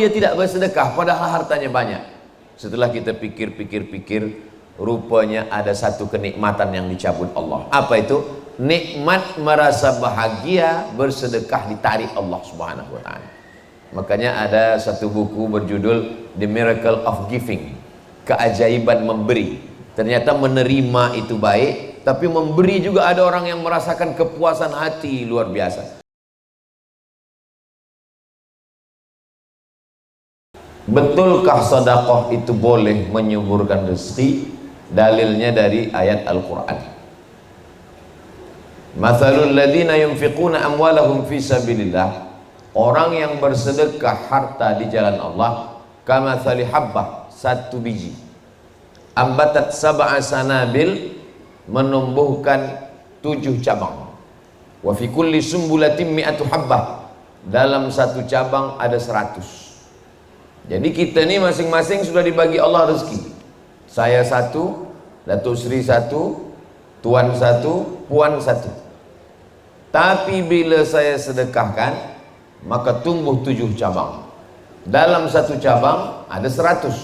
dia tidak bersedekah padahal hartanya banyak? Setelah kita pikir-pikir, rupanya ada satu kenikmatan yang dicabut Allah. Apa itu? Nikmat merasa bahagia bersedekah ditarik Allah Subhanahu wa taala. Makanya ada satu buku berjudul The Miracle of Giving, keajaiban memberi. Ternyata menerima itu baik, tapi memberi juga ada orang yang merasakan kepuasan hati luar biasa. Betulkah sedekah itu boleh menyuburkan rezeki? Dalilnya dari ayat Al-Quran. Mathalul ladzina yunfiquna amwalahum fi sabilillah, orang yang bersedekah harta di jalan Allah, kamathali habbah, satu biji, ambatat sab'a sanabil, menumbuhkan 7 cabang, wa fi kulli sumbulatin mi'atu habbah, dalam satu cabang ada 100. Jadi kita ini masing-masing sudah dibagi Allah rezeki. Saya 1, Datuk Sri 1, Tuan 1, Puan 1. Tapi bila saya sedekahkan, maka tumbuh 7 cabang. Dalam satu cabang ada 100.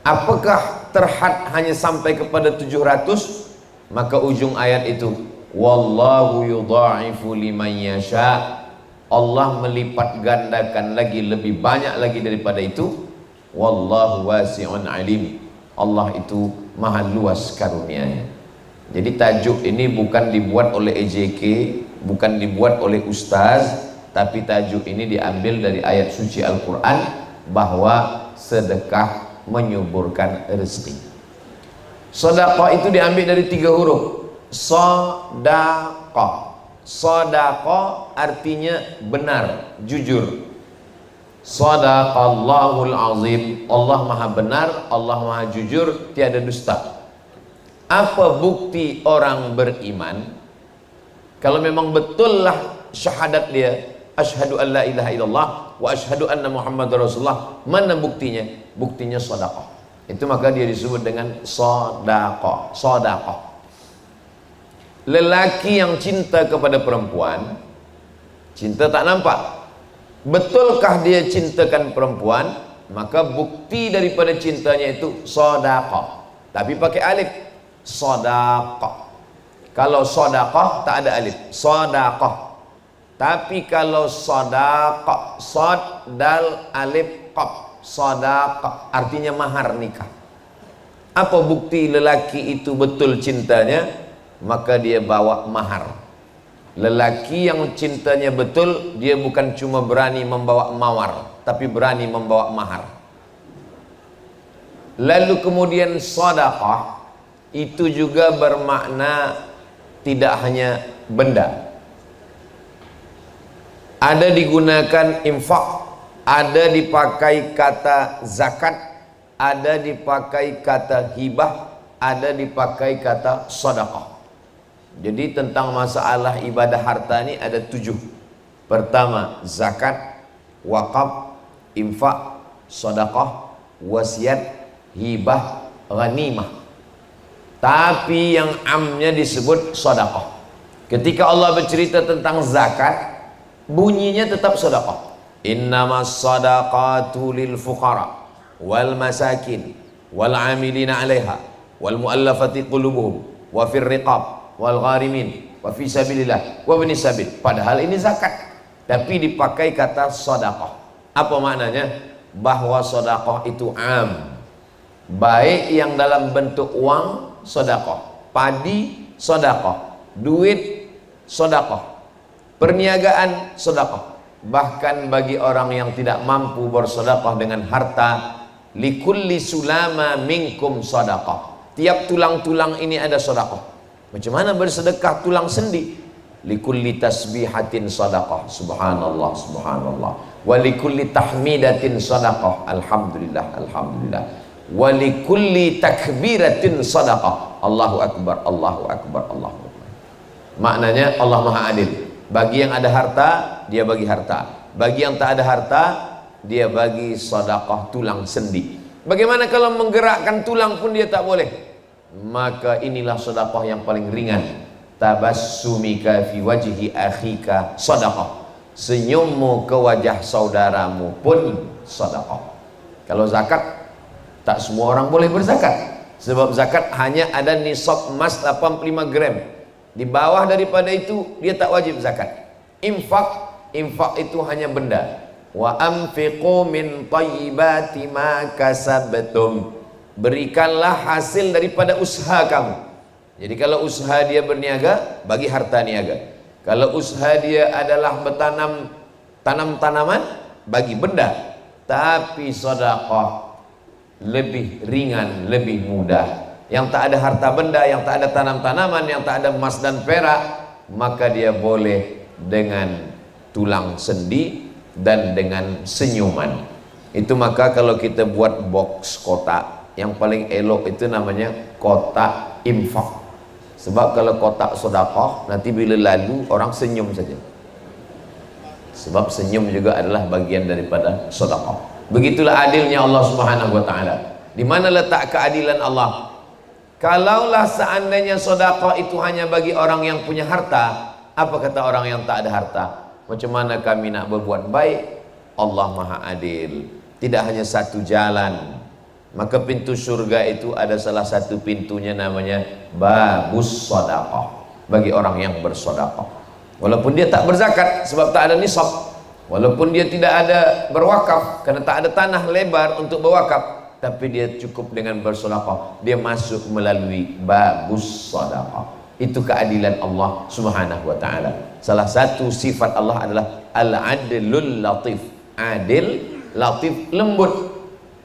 Apakah terhad hanya sampai kepada 700? Maka ujung ayat itu, wallahu yudha'ifu liman yasha', Allah melipat gandakan lagi, lebih banyak lagi daripada itu. Wallahu wasi'un alim, Allah itu maha luas karunia-Nya. Jadi tajuk ini bukan dibuat oleh EJK, bukan dibuat oleh ustaz, tapi tajuk ini diambil dari ayat suci Al-Quran, bahwa sedekah menyuburkan rezeki. Sedekah itu diambil dari 3 huruf. Sedekah. Sedekah artinya benar, jujur. Sadaqallahul azim, Allah maha benar, Allah maha jujur, tiada dusta. Apa bukti orang beriman? Kalau memang betullah syahadat dia, asyhadu an la ilaha illallah wa asyhadu anna muhammadar rasulullah, mana buktinya? Buktinya sedekah. Itu maka dia disebut dengan sedekah. Sedekah. Lelaki yang cinta kepada perempuan, cinta tak nampak. Betulkah dia cintakan perempuan? Maka bukti daripada cintanya itu sedekah. Tapi pakai alif. Sedekah. Kalau sedekah tak ada alif. Sedekah. Tapi kalau sedekah, sad dal alif qaf, sedekah artinya mahar nikah. Apa bukti lelaki itu betul cintanya? Maka dia bawa mahar. Lelaki yang cintanya betul, dia bukan cuma berani membawa mawar, tapi berani membawa mahar. Lalu kemudian sedekah itu juga bermakna tidak hanya benda. Ada digunakan infak, ada dipakai kata zakat, ada dipakai kata hibah, ada dipakai kata sedekah. Jadi tentang masalah ibadah harta ini ada 7. Pertama, zakat, wakaf, infak, sedekah, wasiat, hibah, ghanimah. Tapi yang amnya disebut sedekah. Ketika Allah bercerita tentang zakat, bunyinya tetap sedekah. Innamas sadaqatu lil fuqara wal masakin wal amilina 'alaiha wal muallafati qulubuhum wa fir riqab wal gharimin wa fi sabilillah wa ibnis sabil. Padahal ini zakat, tapi dipakai kata sedekah. Apa maknanya? Bahwa sedekah itu am, baik yang dalam bentuk uang sedekah, padi sedekah, duit sedekah, perniagaan sedekah. Bahkan bagi orang yang tidak mampu bersedekah dengan harta, likulli sulama minkum sedekah, tiap tulang-tulang ini ada sedekah. Macam mana bersedekah tulang sendi? Likulli tasbihatin sedekah, subhanallah subhanallah, wa likulli tahmidatin sedekah, alhamdulillah alhamdulillah, wa likulli takbiratin sedekah, Allahu akbar Allahu akbar Allahu akbar. Maknanya Allah maha adil. Bagi yang ada harta, dia bagi harta. Bagi yang tak ada harta, dia bagi sedekah tulang sendi. Bagaimana kalau menggerakkan tulang pun dia tak boleh? Maka inilah sedekah yang paling ringan. Tabassumika fi wajhi akhika sedekah. senyummu ke wajah saudaramu pun sedekah. Kalau zakat, tak semua orang boleh berzakat, sebab zakat hanya ada nisab emas 85 gram. Di bawah daripada itu dia tak wajib zakat. Infak itu hanya benda. Wa anfiqu min thayyibati ma kasabtum. Berikanlah hasil daripada usaha kamu. Jadi kalau usaha dia berniaga, bagi harta niaga. Kalau usaha dia adalah bertanam tanaman, bagi benda. Tapi sedekah lebih ringan, lebih mudah. Yang tak ada harta benda, yang tak ada tanam-tanaman, yang tak ada emas dan perak, maka dia boleh dengan tulang sendi dan dengan senyuman. Itu maka kalau kita buat box kotak, yang paling elok itu namanya kotak infak. Sebab kalau kotak sedekah, nanti bila lalu orang senyum saja. Sebab senyum juga adalah bagian daripada sedekah. Begitulah adilnya Allah Subhanahu wa taala. Di mana letak keadilan Allah? Kalaulah seandainya sedekah itu hanya bagi orang yang punya harta, apa kata orang yang tak ada harta? Macam mana kami nak berbuat baik? Allah Maha Adil. Tidak hanya satu jalan. Maka pintu surga itu ada salah satu pintunya namanya babus sedekah, bagi orang yang bersedekah. Walaupun dia tak berzakat sebab tak ada nisab, walaupun dia tidak ada berwakaf kerana tak ada tanah lebar untuk berwakaf, tapi dia cukup dengan bersedekah, dia masuk melalui babus sedekah. Itu keadilan Allah Subhanahu wa taala. Salah satu sifat Allah adalah al-adlul latif. Adil, latif, lembut.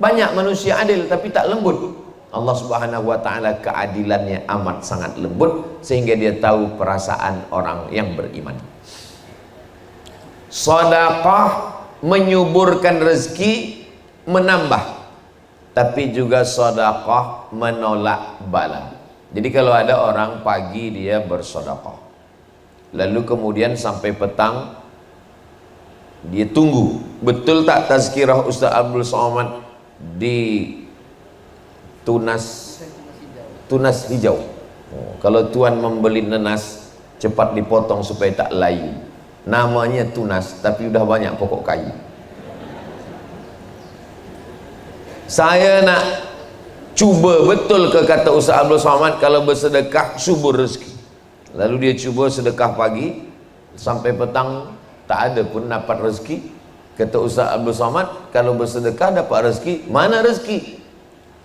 Banyak manusia adil tapi tak lembut. Allah Subhanahu wa taala keadilannya amat sangat lembut sehingga dia tahu perasaan orang yang beriman. Sedekah menyuburkan rezeki, menambah. Tapi juga sedekah menolak bala. Jadi kalau ada orang pagi dia bersedekah, lalu kemudian sampai petang dia tunggu, betul tak tazkirah Ustaz Abdul Somad di tunas hijau. Kalau tuan membeli nenas, cepat dipotong supaya tak layu. Namanya tunas tapi udah banyak pokok kayu. Saya nak cuba betul ke kata Ustaz Abdul Somad, kalau bersedekah subur rezeki. Lalu dia cuba sedekah pagi sampai petang tak ada pun dapat rezeki. Kata Ustaz Abdul Somad, kalau bersedekah dapat rezeki, mana rezeki?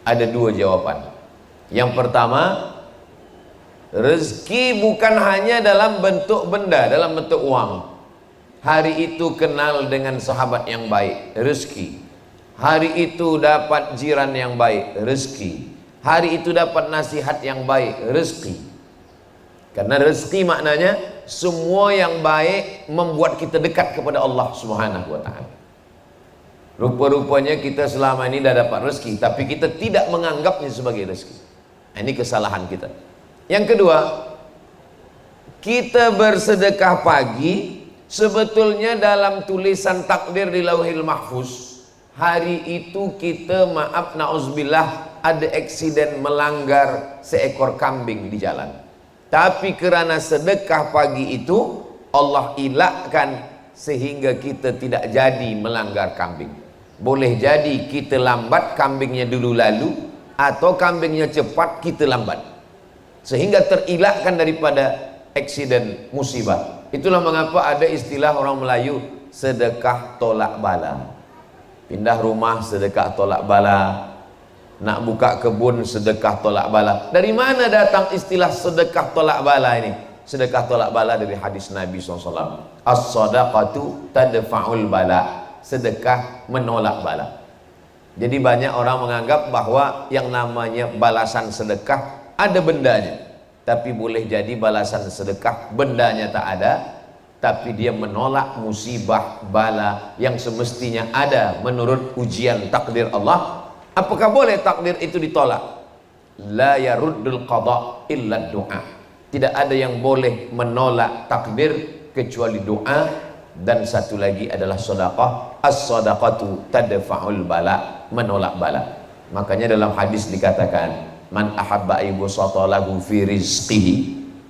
Ada dua jawapan. Yang pertama, rezeki bukan hanya dalam bentuk benda, dalam bentuk uang. Hari itu kenal dengan sahabat yang baik, rezeki. Hari itu dapat jiran yang baik, rezeki. Hari itu dapat nasihat yang baik, rezeki. Karena rezeki maknanya semua yang baik membuat kita dekat kepada Allah Subhanahu wa taala. Rupa-rupanya kita selama ini dah dapat rezeki, tapi kita tidak menganggapnya sebagai rezeki. Ini kesalahan kita. Yang kedua, kita bersedekah pagi, sebetulnya dalam tulisan takdir di Lauhil Mahfuz, hari itu kita maaf na'udzubillah ada eksiden melanggar seekor kambing di jalan. Tapi kerana sedekah pagi itu Allah elakkan sehingga kita tidak jadi melanggar kambing. Boleh jadi kita lambat, kambingnya dulu lalu, atau kambingnya cepat, kita lambat, sehingga terelakkan daripada eksiden musibah. Itulah mengapa ada istilah orang Melayu sedekah tolak bala. Pindah rumah sedekah tolak bala, nak buka kebun sedekah tolak bala. Dari mana datang istilah sedekah tolak bala ini? Sedekah tolak bala dari hadis Nabi SAW. As-sadaqatu tadfa'ul bala. Sedekah menolak bala. Jadi banyak orang menganggap bahwa yang namanya balasan sedekah ada bendanya. Tapi boleh jadi balasan sedekah bendanya tak ada, tapi dia menolak musibah bala yang semestinya ada menurut ujian takdir Allah. Apakah boleh takdir itu ditolak? La yaruddul qada illa doa. Tidak ada yang boleh menolak takdir kecuali doa. Dan satu lagi adalah sedekah. As-sadaqatu tadfa'ul bala, menolak bala. Makanya dalam hadis dikatakan, man ahabba ibusata lahu fi rizqihi,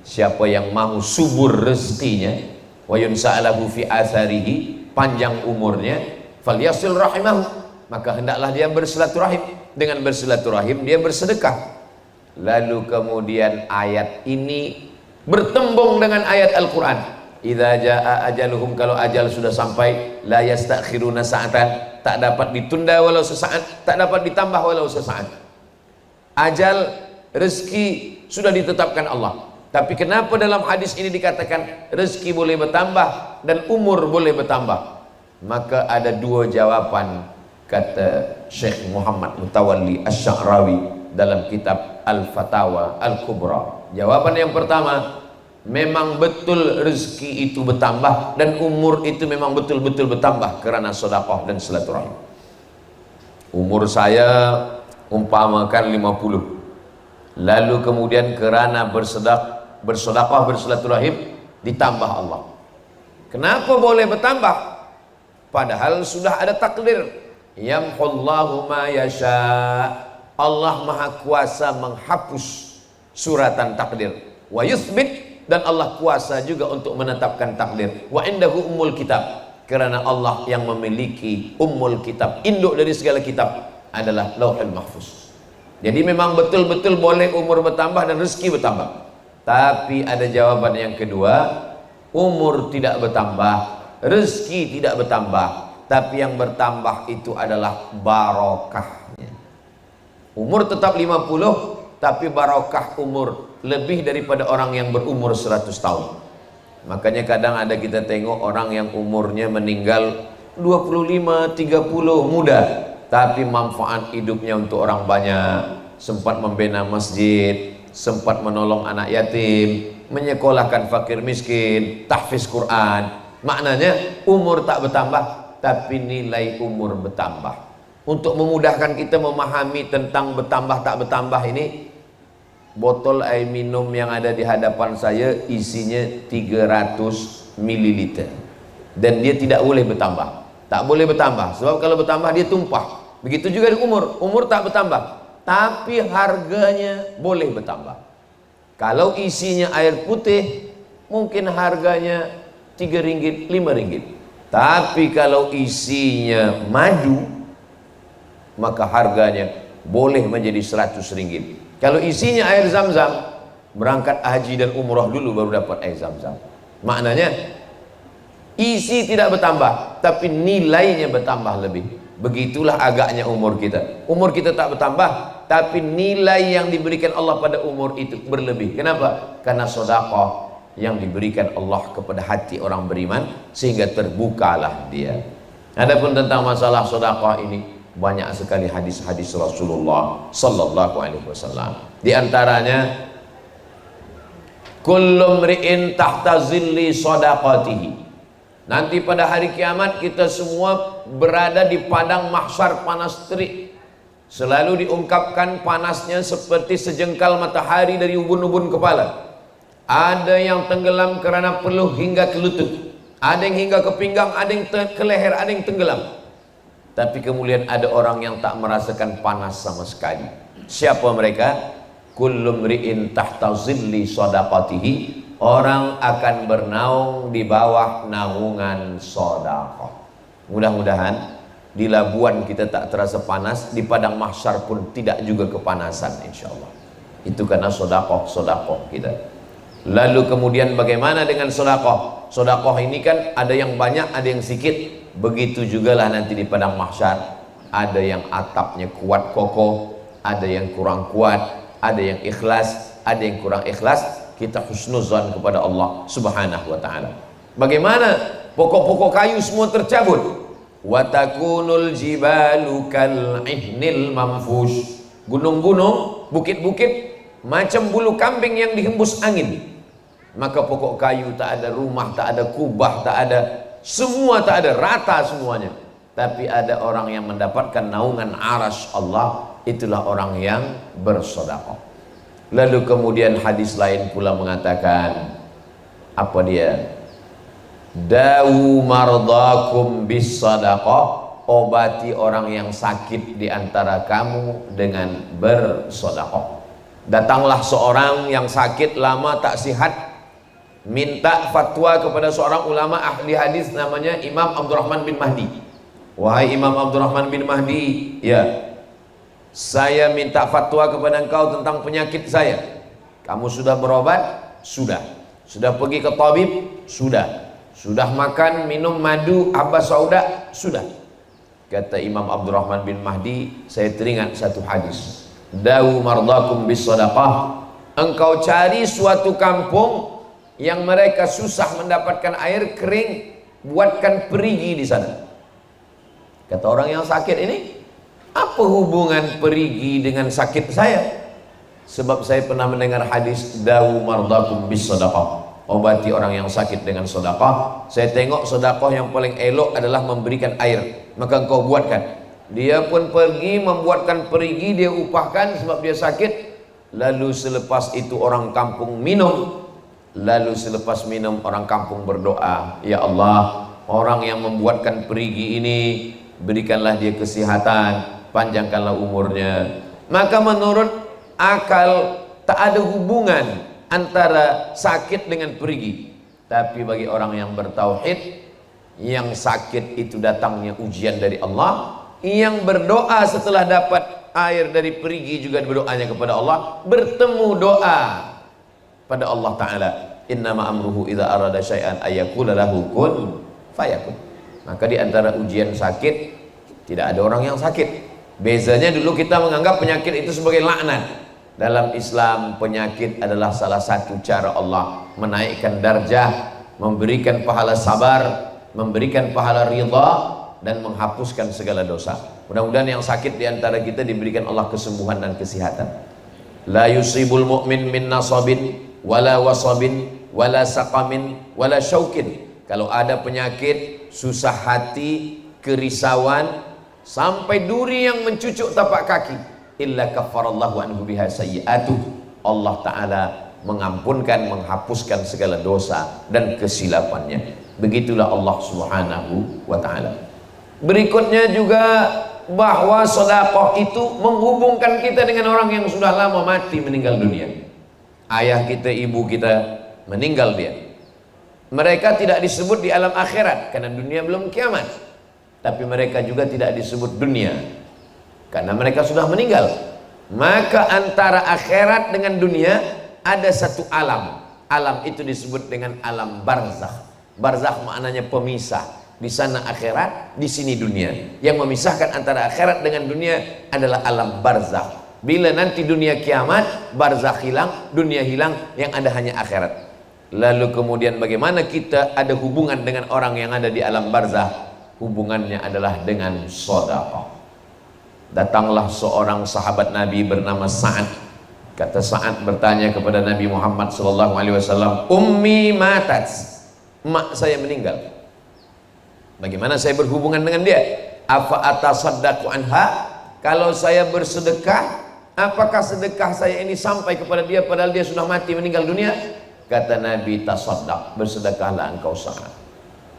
siapa yang mahu subur rezekinya, wa yunsa'alahu fi atharihi, panjang umurnya, falyasil rahimahu, maka hendaklah dia bersilaturahim. Dengan bersilaturahim dia bersedekah. Lalu kemudian ayat ini bertembung dengan ayat Al-Quran, idza jaa ajaluhum, kalau ajal sudah sampai, la yastakhiruna sa'atan, tak dapat ditunda walau sesaat, tak dapat ditambah walau sesaat. Ajal, rezeki sudah ditetapkan Allah. Tapi kenapa dalam hadis ini dikatakan rezeki boleh bertambah dan umur boleh bertambah? Maka ada dua jawaban, kata Syekh Muhammad Mutawalli Asy-Sya'rawi dalam kitab Al-Fatawa Al-Kubra. Jawaban yang pertama, memang betul rezeki itu bertambah dan umur itu memang betul-betul bertambah karena sedekah dan silaturahim. Umur saya umpamakan 50, lalu kemudian karena bersedekah bersilaturahim ditambah Allah. Kenapa boleh bertambah? Padahal sudah ada takdir. Yamhullahu ma yasha. Allah Maha Kuasa menghapus suratan takdir. Wa yuthbit, dan Allah kuasa juga untuk menetapkan takdir. Wa indahu ummul kitab, karena Allah yang memiliki ummul kitab, induk dari segala kitab, adalah Lauhul Mahfuz. Jadi memang betul-betul boleh umur bertambah dan rezeki bertambah. Tapi ada jawaban yang kedua, umur tidak bertambah, rezeki tidak bertambah, tapi yang bertambah itu adalah barokahnya. Umur tetap 50, tapi barokah umur lebih daripada orang yang berumur 100 tahun. Makanya kadang ada kita tengok orang yang umurnya meninggal 25, 30 muda, tapi manfaat hidupnya untuk orang banyak. Sempat membina masjid, sempat menolong anak yatim, menyekolahkan fakir miskin, tahfiz Quran. Maknanya umur tak bertambah, tapi nilai umur bertambah. Untuk memudahkan kita memahami tentang bertambah tak bertambah ini, botol air minum yang ada di hadapan saya isinya 300 ml dan dia tidak boleh bertambah. Tak boleh bertambah, sebab kalau bertambah dia tumpah. Begitu juga di umur tak bertambah, tapi harganya boleh bertambah. Kalau isinya air putih, mungkin harganya 3 ringgit, 5 ringgit. Tapi kalau isinya madu, maka harganya boleh menjadi 100 ringgit. Kalau isinya air zam-zam, berangkat haji dan umrah dulu baru dapat air zam-zam. Maknanya isi tidak bertambah, tapi nilainya bertambah lebih. Begitulah agaknya umur kita. Umur kita tak bertambah, tapi nilai yang diberikan Allah pada umur itu berlebih. Kenapa? Karena sedekah yang diberikan Allah kepada hati orang beriman, sehingga terbukalah dia. Adapun tentang masalah sedekah ini, banyak sekali hadis-hadis Rasulullah sallallahu alaihi wasallam. Di antaranya, kullu mri'in tahta zilli shadaqatihi. Nanti pada hari kiamat kita semua berada di padang mahsyar panas terik. Selalu diungkapkan panasnya seperti sejengkal matahari dari ubun-ubun kepala. Ada yang tenggelam karena peluh hingga ke lutut, ada yang hingga ke pinggang, ada yang ke leher, ada yang tenggelam. Tapi kemudian ada orang yang tak merasakan panas sama sekali. Siapa mereka? Kullu mri'in tahta zilli shadaqatihi. Orang akan bernaung di bawah naungan sedekah. Mudah-mudahan di Labuan kita tak terasa panas, di padang mahsyar pun tidak juga kepanasan, insyaallah. Itu karena sedekah kita. Lalu kemudian bagaimana dengan sedekah? Sedekah ini kan ada yang banyak, ada yang sedikit. Begitu jugalah nanti di padang mahsyar. Ada yang atapnya kuat kokoh, ada yang kurang kuat, ada yang ikhlas, ada yang kurang ikhlas. Kita husnuzan kepada Allah subhanahu wa ta'ala. Bagaimana? Pokok-pokok kayu semua tercabut. Wa takunul jibalu kal ihnil manfush. Gunung-gunung, bukit-bukit macam bulu kambing yang dihembus angin. Maka pokok kayu tak ada, rumah tak ada, kubah tak ada, semua tak ada, rata semuanya. Tapi ada orang yang mendapatkan naungan arasy Allah, itulah orang yang bersedekah. Lalu kemudian hadis lain pula mengatakan, apa dia? Dawu mardakum bis sadaqah, obati orang yang sakit di antara kamu dengan bersedekah. Datanglah seorang yang sakit lama tak sihat, minta fatwa kepada seorang ulama ahli hadis namanya Imam Abdurrahman bin Mahdi. Wahai Imam Abdurrahman bin Mahdi, ya, saya minta fatwa kepada engkau tentang penyakit saya. Kamu sudah berobat? Sudah. Sudah pergi ke tabib? Sudah. Sudah makan, minum madu habba sauda? Sudah. Kata Imam Abdurrahman bin Mahdi, saya teringat satu hadis. Dawu mardakum bis sadaqah. Engkau cari suatu kampung yang mereka susah mendapatkan air kering, buatkan perigi di sana. Kata orang yang sakit ini, apa hubungan perigi dengan sakit saya? Sebab saya pernah mendengar hadis dawu mardakum bis sadaqah. Obati orang yang sakit dengan sedekah. Saya tengok sedekah yang paling elok adalah memberikan air, maka engkau buatkan. Dia pun pergi membuatkan perigi, dia upahkan sebab dia sakit. Lalu selepas itu orang kampung minum. Lalu selepas minum orang kampung berdoa, ya Allah, orang yang membuatkan perigi ini berikanlah dia kesehatan, panjangkanlah umurnya. Maka menurut akal tak ada hubungan antara sakit dengan perigi. Tapi bagi orang yang bertauhid, yang sakit itu datangnya ujian dari Allah, yang berdoa setelah dapat air dari perigi juga berdoanya kepada Allah, bertemu doa pada Allah Ta'ala. Innama amruhu idza arada syai'an ayyakula lahu kun fayakun. Maka di antara ujian sakit, tidak ada orang yang sakit. Bezanya dulu kita menganggap penyakit itu sebagai laknat. Dalam Islam penyakit adalah salah satu cara Allah menaikkan darjah, memberikan pahala sabar, memberikan pahala ridha, dan menghapuskan segala dosa. Mudah-mudahan yang sakit diantara kita diberikan Allah kesembuhan dan kesehatan. La yusibul mu'min min nasabin wala wasabin wala saqamin wala syaukin. Kalau ada penyakit, susah hati, kerisauan, sampai duri yang mencucuk tapak kaki, illa kafarallahu anhu biha sayyi'atuh. Allah Ta'ala mengampunkan, menghapuskan segala dosa dan kesilapannya. Begitulah Allah Subhanahu wa Ta'ala. Berikutnya juga bahwa sedekah itu menghubungkan kita dengan orang yang sudah lama mati, meninggal dunia. Ayah kita, ibu kita meninggal dia. Mereka tidak disebut di alam akhirat karena dunia belum kiamat. Tapi mereka juga tidak disebut dunia karena mereka sudah meninggal. Maka antara akhirat dengan dunia ada satu alam. Alam itu disebut dengan alam barzakh. Barzakh maknanya pemisah. Di sana akhirat, di sini dunia. Yang memisahkan antara akhirat dengan dunia adalah alam barzakh. Bila nanti dunia kiamat, barzakh hilang, dunia hilang, yang ada hanya akhirat. Lalu kemudian bagaimana kita ada hubungan dengan orang yang ada di alam barzakh? Hubungannya adalah dengan sedekah. Datanglah seorang sahabat Nabi bernama Sa'ad. Kata Sa'ad bertanya kepada Nabi Muhammad SAW, Ummi matat, mak saya meninggal. Bagaimana saya berhubungan dengan dia? Afa atasaddaqu anha? Kalau saya bersedekah, apakah sedekah saya ini sampai kepada dia padahal dia sudah mati meninggal dunia? Kata Nabi, tasaddaq, bersedekahlah engkau Sa'ad.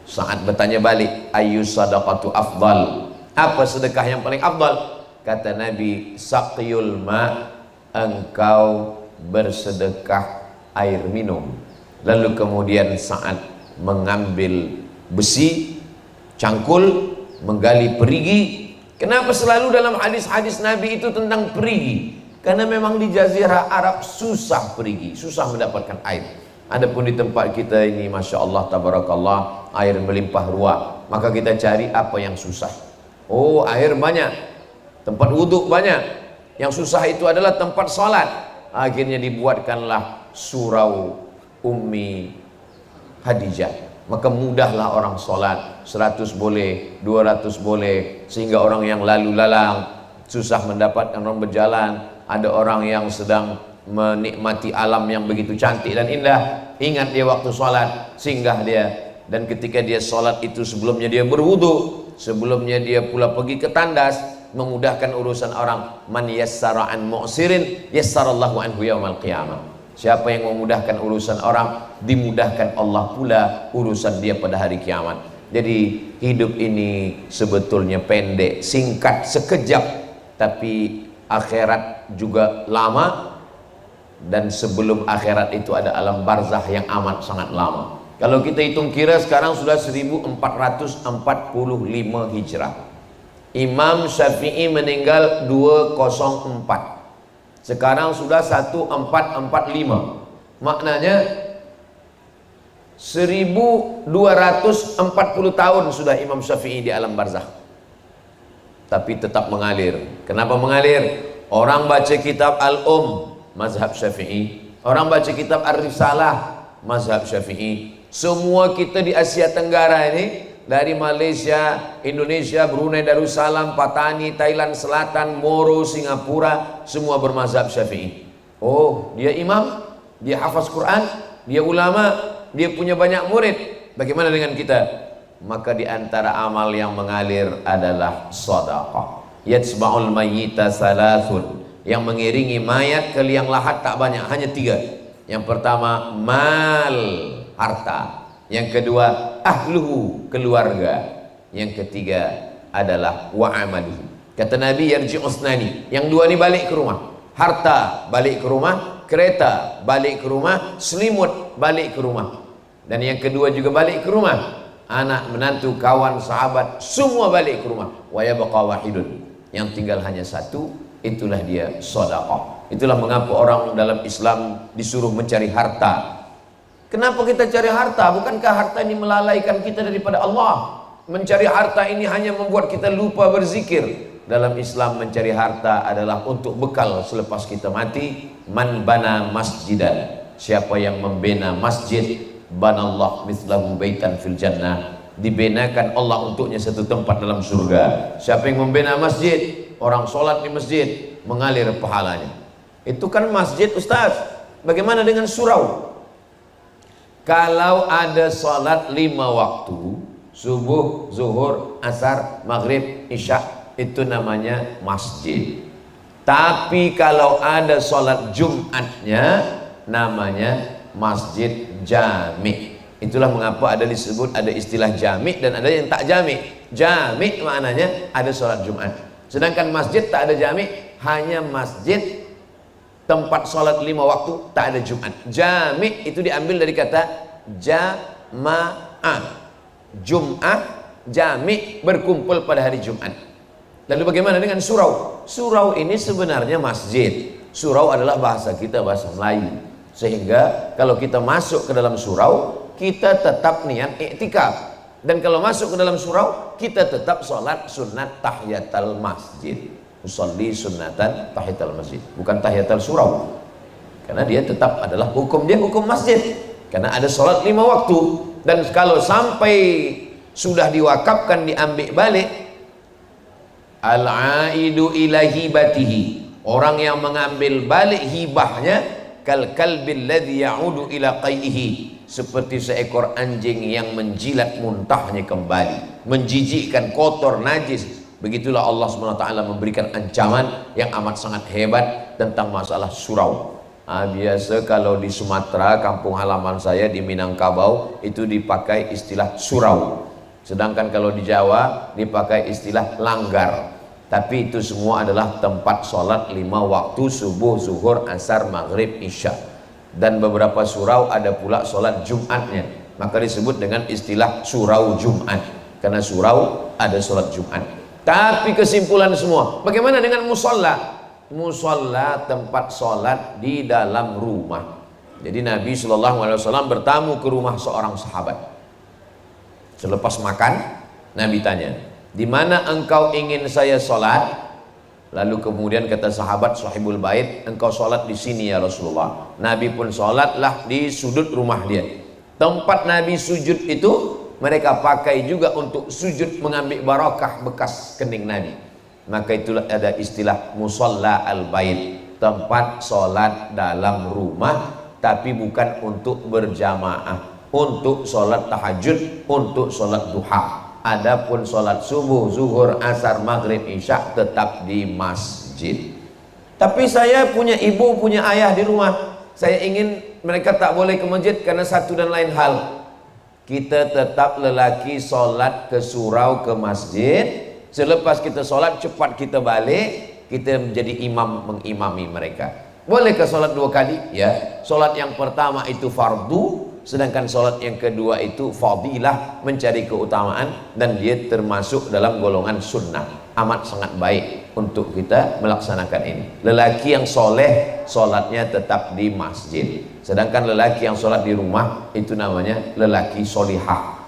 Sa'ad bertanya balik, ayu sadaqatu afdal, apa sedekah yang paling afdal? Kata Nabi, saqyul ma, engkau bersedekah air minum. Lalu kemudian Sa'ad mengambil besi, cangkul, menggali perigi. Kenapa selalu dalam hadis-hadis Nabi itu tentang perigi? Karena memang di Jazirah Arab susah perigi, susah mendapatkan air. Adapun di tempat kita ini, Masya Allah, Tabarakallah, air melimpah ruah. Maka kita cari apa yang susah. Oh, air banyak, tempat wudhu banyak. Yang susah itu adalah tempat salat. Akhirnya dibuatkanlah surau Ummi Hadijah. Maka mudahlah orang salat, 100 boleh, 200 boleh, sehingga orang yang lalu lalang susah mendapatkan, orang berjalan, ada orang yang sedang menikmati alam yang begitu cantik dan indah, ingat dia waktu sholat, singgah dia. Dan ketika dia sholat itu sebelumnya dia berwudu, sebelumnya dia pula pergi ke tandas, memudahkan urusan orang. Man yassara an mu'sirin yassarallahu anhu yaumal qiyamah. Siapa yang memudahkan urusan orang, dimudahkan Allah pula urusan dia pada hari kiamat. Jadi hidup ini sebetulnya pendek, singkat, sekejap, tapi akhirat juga lama. dan sebelum akhirat itu ada alam barzah yang amat sangat lama. Kalau kita hitung kira sekarang sudah 1445 Hijrah. Imam Syafi'i meninggal 204. Sekarang sudah 1445. Maknanya 1240 tahun sudah Imam Syafi'i di alam barzah. Tapi tetap mengalir. Kenapa mengalir? Orang baca kitab mazhab Syafi'i. Orang baca kitab Ar-Risalah, mazhab Syafi'i. Semua kita di Asia Tenggara ini, dari Malaysia, Indonesia, Brunei Darussalam, Patani, Thailand Selatan, Moro, Singapura, semua bermazhab Syafi'i. Oh, dia imam, dia hafaz Quran, dia ulama, dia punya banyak murid. Bagaimana dengan kita? Maka di antara amal yang mengalir adalah sedekah. Yatsba'ul mayyita salasun. Yang mengiringi mayat ke liang lahat tak banyak, hanya 3. Yang pertama mal, harta. Yang kedua ahluhu, keluarga. Yang ketiga adalah wa amaluhu. Kata Nabi yarji'usnani, yang 2 ni balik ke rumah. Harta balik ke rumah, kereta balik ke rumah, selimut balik ke rumah. Dan yang kedua juga balik ke rumah. Anak, menantu, kawan, sahabat, semua balik ke rumah. Wa yabqa wahidun, yang tinggal hanya 1, itulah dia sedekah. Itulah mengapa orang dalam Islam disuruh mencari harta. Kenapa kita cari harta? Bukankah harta ini melalaikan kita daripada Allah? Mencari harta ini hanya membuat kita lupa berzikir. Dalam Islam mencari harta adalah untuk bekal selepas kita mati. Man bana masjidan, siapa yang membina masjid, banallah mithlahu baitan fil jannah, dibenakan Allah untuknya satu tempat dalam surga. Siapa yang membina masjid, orang sholat di masjid, mengalir pahalanya. Itu kan masjid, Ustaz. Bagaimana dengan surau? Kalau ada sholat 5 waktu, subuh, zuhur, asar, maghrib, isya, itu namanya masjid. Tapi kalau ada sholat Jumatnya, namanya masjid jami'. Itulah mengapa ada disebut, ada istilah jami' dan ada yang tak jami'. Jami' maknanya ada sholat Jumat. Sedangkan masjid tak ada jami', hanya masjid tempat sholat 5 waktu, tak ada Jumat. Jami' itu diambil dari kata jama'ah. Jum'ah, jami' berkumpul pada hari Jumat. Lalu bagaimana dengan surau? Surau ini sebenarnya masjid. Surau adalah bahasa kita, bahasa Melayu. Sehingga kalau kita masuk ke dalam surau, kita tetap niat iktikaf. Dan kalau masuk ke dalam surau, kita tetap sholat sunat tahiyatul masjid. Usolli sunnatan tahiyatul masjid, bukan tahiyatul surau. Karena dia tetap adalah hukum dia hukum masjid. Karena ada sholat 5 waktu. Dan kalau sampai sudah diwakafkan, diambil balik, al-aidu ila hibatihi, orang yang mengambil balik hibahnya, kal kalbil ladzi ya'udu ila qaihi, seperti seekor anjing yang menjilat muntahnya kembali, menjijikkan, kotor, najis. Begitulah Allah SWT memberikan ancaman yang amat sangat hebat tentang masalah surau. Biasa kalau di Sumatera, kampung halaman saya di Minangkabau, itu dipakai istilah surau. Sedangkan kalau di Jawa dipakai istilah langgar. Tapi itu semua adalah tempat sholat 5 waktu, subuh, zuhur, asar, maghrib, isya. Dan beberapa surau ada pula sholat Jumatnya, maka disebut dengan istilah surau Jumat. Karena surau ada sholat Jumat. Tapi kesimpulan semua, bagaimana dengan musola? Musola tempat sholat di dalam rumah. Jadi Nabi SAW bertamu ke rumah seorang sahabat. Selepas makan, Nabi tanya, di mana engkau ingin saya sholat? Lalu kemudian kata sahabat sahibul bait, engkau sholat di sini ya Rasulullah. Nabi pun sholatlah di sudut rumah dia. Tempat Nabi sujud itu mereka pakai juga untuk sujud, mengambil barakah bekas kening Nabi. Maka itulah ada istilah musalla al-bait, tempat sholat dalam rumah, tapi bukan untuk berjamaah, untuk sholat tahajud, untuk sholat duha. Adapun sholat subuh, zuhur, asar, maghrib, isya tetap di masjid. Tapi saya punya ibu, punya ayah di rumah, saya ingin mereka tak boleh ke masjid karena satu dan lain hal. Kita tetap lelaki sholat ke surau, ke masjid. Selepas kita sholat cepat kita balik, kita menjadi imam, mengimami mereka. Bolehkah sholat 2 kali? Ya. Sholat yang pertama itu fardu, sedangkan sholat yang kedua itu fadilah, mencari keutamaan, dan dia termasuk dalam golongan sunnah. Amat sangat baik untuk kita melaksanakan ini. Lelaki yang soleh, sholatnya tetap di masjid. Sedangkan lelaki yang sholat di rumah, itu namanya lelaki solihah.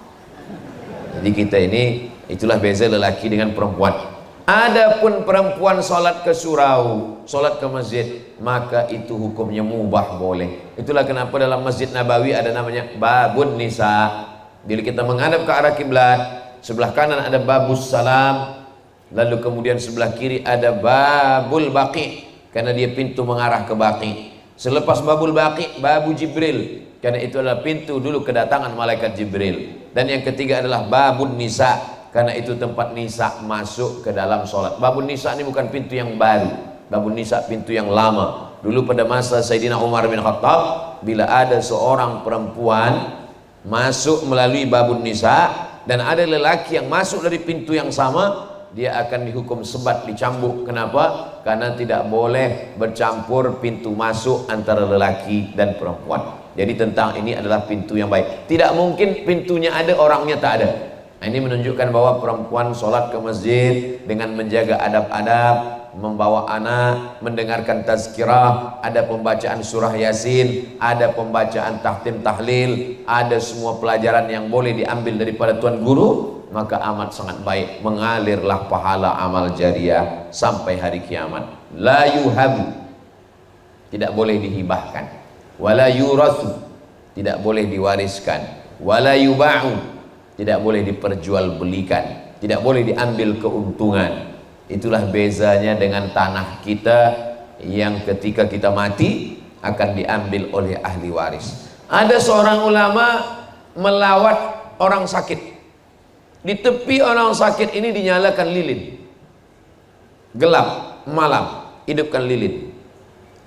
Jadi kita ini, itulah beza lelaki dengan perempuan. Adapun perempuan sholat ke surau, sholat ke masjid, maka itu hukumnya mubah, boleh. Itulah kenapa dalam Masjid Nabawi ada namanya babun nisa. Bila kita menghadap ke arah kiblat, sebelah kanan ada babus salam, lalu kemudian sebelah kiri ada babul baqi, karena dia pintu mengarah ke baqi. Selepas babul baqi, babu Jibril, karena itu adalah pintu dulu kedatangan malaikat Jibril. Dan yang ketiga adalah babun nisa, karena itu tempat nisa masuk ke dalam sholat. Babun nisa ini bukan pintu yang baru, babun nisa pintu yang lama. Dulu pada masa Sayyidina Umar bin Khattab, bila ada seorang perempuan masuk melalui babun nisa dan ada lelaki yang masuk dari pintu yang sama, dia akan dihukum sebat, dicambuk. Kenapa? Karena tidak boleh bercampur pintu masuk antara lelaki dan perempuan. Jadi tentang ini adalah pintu yang baik. Tidak mungkin pintunya ada, orangnya tak ada. Nah, ini menunjukkan bahwa perempuan sholat ke masjid dengan menjaga adab-adab, membawa anak, mendengarkan tazkirah, ada pembacaan surah Yasin, ada pembacaan tahtim tahlil, ada semua pelajaran yang boleh diambil daripada tuan guru, maka amat sangat baik. Mengalirlah pahala amal jariah sampai hari kiamat. La yuhabu, tidak boleh dihibahkan. Wala yurasu, tidak boleh diwariskan. Wala yuba'u, tidak boleh diperjualbelikan, tidak boleh diambil keuntungan. Itulah bezanya dengan tanah kita yang ketika kita mati akan diambil oleh ahli waris. Ada seorang ulama melawat orang sakit. Di tepi orang sakit ini dinyalakan lilin. Gelap, malam, hidupkan lilin.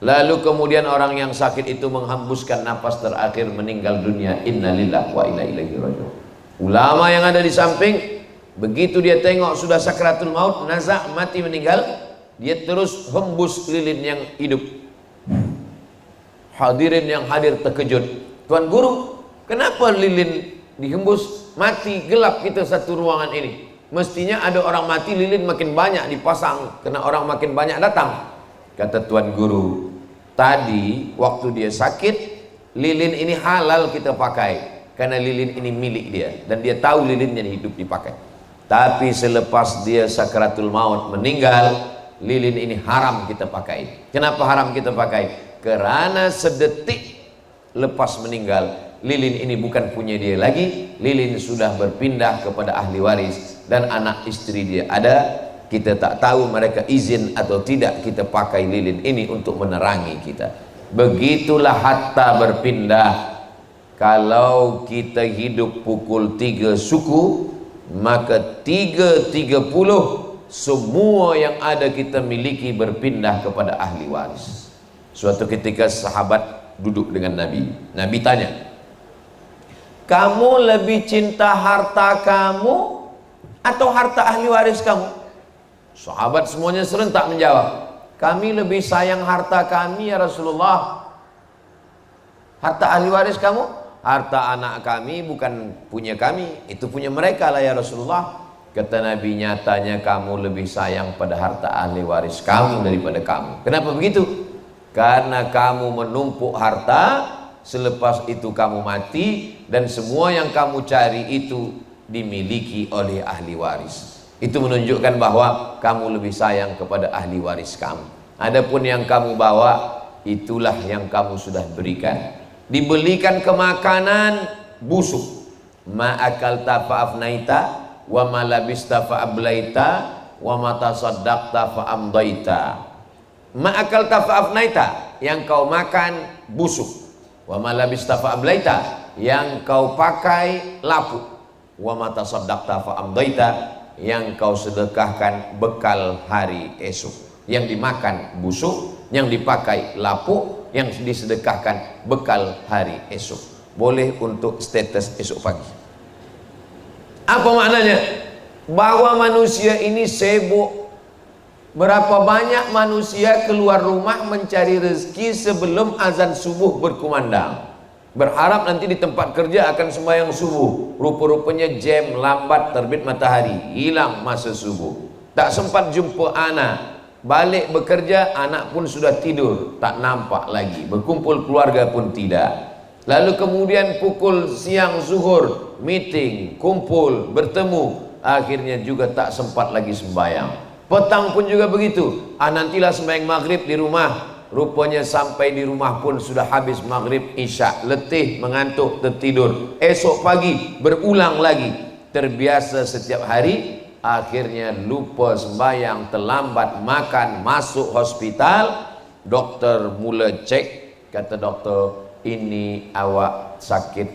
Lalu kemudian orang yang sakit itu menghembuskan napas terakhir, meninggal dunia. Innalillahi wa inna ilaihi raji'un. Ulama yang ada di samping, begitu dia tengok sudah sakratul maut, nazak, mati, meninggal, dia terus hembus lilin yang hidup. Hadirin yang hadir terkejut. Tuan guru, kenapa lilin dihembus? Mati, gelap kita satu ruangan ini. Mestinya ada orang mati, lilin makin banyak dipasang, karena orang makin banyak datang. Kata tuan guru, tadi waktu dia sakit, lilin ini halal kita pakai, karena lilin ini milik dia, dan dia tahu lilin yang hidup dipakai. Tapi selepas dia sakratul maut, meninggal, lilin ini haram kita pakai. Kenapa haram kita pakai? Karena sedetik lepas meninggal, lilin ini bukan punya dia lagi. Lilin sudah berpindah kepada ahli waris, dan anak istri dia ada. Kita tak tahu mereka izin atau tidak kita pakai lilin ini untuk menerangi kita. Begitulah harta berpindah. Kalau kita hidup pukul 3 suku, maka 3.30 semua yang ada kita miliki berpindah kepada ahli waris. Suatu ketika sahabat duduk dengan Nabi. Nabi tanya, kamu lebih cinta harta kamu atau harta ahli waris kamu? Sahabat semuanya serentak menjawab, kami lebih sayang harta kami ya Rasulullah. Harta ahli waris kamu? Harta anak kami bukan punya kami, itu punya mereka lah ya Rasulullah. Kata Nabi, nyatanya kamu lebih sayang pada harta ahli waris kamu daripada kamu. Kenapa begitu? Karena kamu menumpuk harta, selepas itu kamu mati, dan semua yang kamu cari itu dimiliki oleh ahli waris. Itu menunjukkan bahwa kamu lebih sayang kepada ahli waris kamu. Adapun yang kamu bawa, itulah yang kamu sudah berikan. Dibelikan ke makanan busuk. Ma akalta fa'afnaita wa ma labista fa'ablaita wa ma tasaddaqta fa'amdaita. Ma akalta fa'afnaita, yang kau makan busuk. Wa ma labista fa'ablaita, yang kau pakai lapuk. Wa ma tasaddaqta fa'amdaita, yang kau sedekahkan bekal hari esok. Yang dimakan busuk, yang dipakai lapuk, yang disedekahkan bekal hari esok. Boleh untuk status esok pagi. Apa maknanya? Bahwa manusia ini sibuk Berapa banyak manusia keluar rumah mencari rezeki sebelum azan subuh berkumandang, berharap nanti di tempat kerja akan sembahyang subuh. Rupa-rupanya jam lambat, terbit matahari, hilang masa subuh. Tak sempat jumpa anak, balik bekerja anak pun sudah tidur, tak nampak lagi. Berkumpul keluarga pun tidak. Lalu kemudian pukul siang zuhur, meeting, kumpul, bertemu, akhirnya juga tak sempat lagi sembahyang. Petang pun juga begitu. Nantilah sembahyang maghrib di rumah. Rupanya sampai di rumah pun sudah habis maghrib isya, letih, mengantuk, tertidur. Esok pagi berulang lagi. Terbiasa setiap hari, akhirnya lupa sembahyang, terlambat makan, masuk hospital. Dokter mula cek, kata dokter, ini awak sakit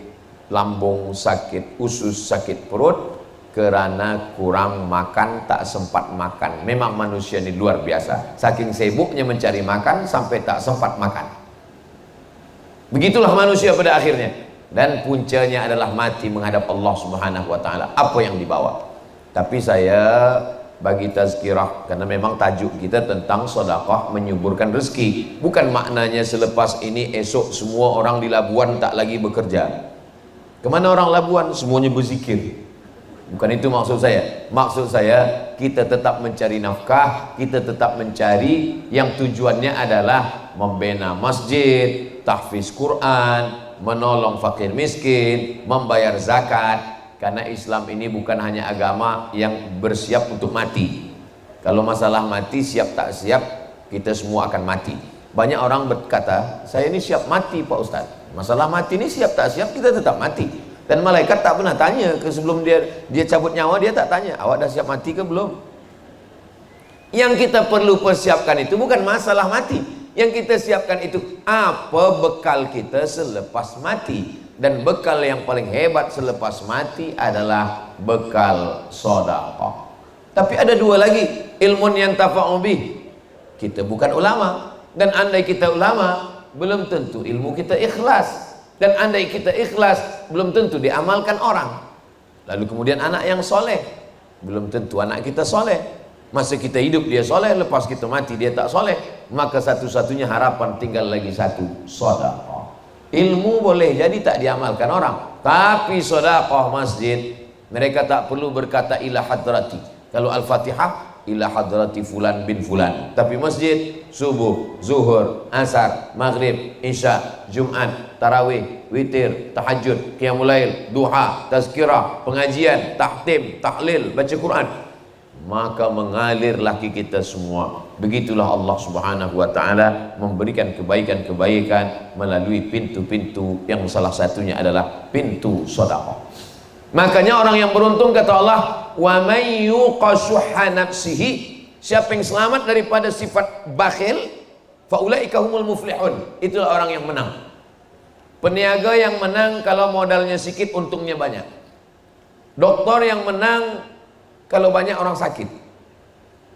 lambung, sakit usus, sakit perut karena kurang makan, tak sempat makan. Memang manusia ini luar biasa, saking sibuknya mencari makan sampai tak sempat makan. Begitulah manusia pada akhirnya, dan puncanya adalah mati menghadap Allah Subhanahu wa taala. Apa yang dibawa? Tapi saya bagi tazkirah, karena memang tajuk kita tentang sedekah menyuburkan rezeki. Bukan maknanya selepas ini esok semua orang di Labuan tak lagi bekerja. Kemana orang Labuan? Semuanya berzikir. Bukan itu maksud saya. Maksud saya kita tetap mencari nafkah, kita tetap mencari yang tujuannya adalah membina masjid, tahfiz Quran, menolong fakir miskin, membayar zakat. Karena Islam ini bukan hanya agama yang bersiap untuk mati. Kalau masalah mati, siap tak siap, kita semua akan mati. Banyak orang berkata, saya ini siap mati Pak Ustaz. Masalah mati ini siap tak siap, kita tetap mati. Dan malaikat tak pernah tanya ke sebelum dia cabut nyawa, dia tak tanya, awak dah siap mati ke belum? Yang kita perlu persiapkan itu bukan masalah mati. Yang kita siapkan itu apa bekal kita selepas mati. Dan bekal yang paling hebat selepas mati adalah bekal sedekah. Tapi ada dua lagi, ilmun yang tafa'u bih. Kita bukan ulama, dan andai kita ulama, belum tentu ilmu kita ikhlas. Dan andai kita ikhlas, belum tentu diamalkan orang. Lalu kemudian anak yang soleh, belum tentu anak kita soleh. Masa kita hidup dia soleh, lepas kita mati dia tak soleh. Maka satu-satunya harapan tinggal lagi satu, sedekah. Ilmu boleh jadi tak diamalkan orang, tapi sedekah masjid, mereka tak perlu berkata ila hadrati. Kalau Al-Fatihah, ila hadrati fulan bin fulan. Tapi masjid, subuh, zuhur, asar, maghrib, isya, Jumat, tarawih, witir, tahajud, qiyamul lail, duha, tazkirah, pengajian, tahtim, tahlil, baca Quran, maka mengalir laki kita semua. Begitulah Allah Subhanahu wa taala memberikan kebaikan-kebaikan melalui pintu-pintu yang salah satunya adalah pintu sedekah. Makanya orang yang beruntung, kata Allah, wa may yuqashuha nafsihi, siapa yang selamat daripada sifat bakhil, faulaika humul muflihun, itulah orang yang menang. Peniaga yang menang kalau modalnya sedikit, untungnya banyak. Dokter yang menang kalau banyak orang sakit.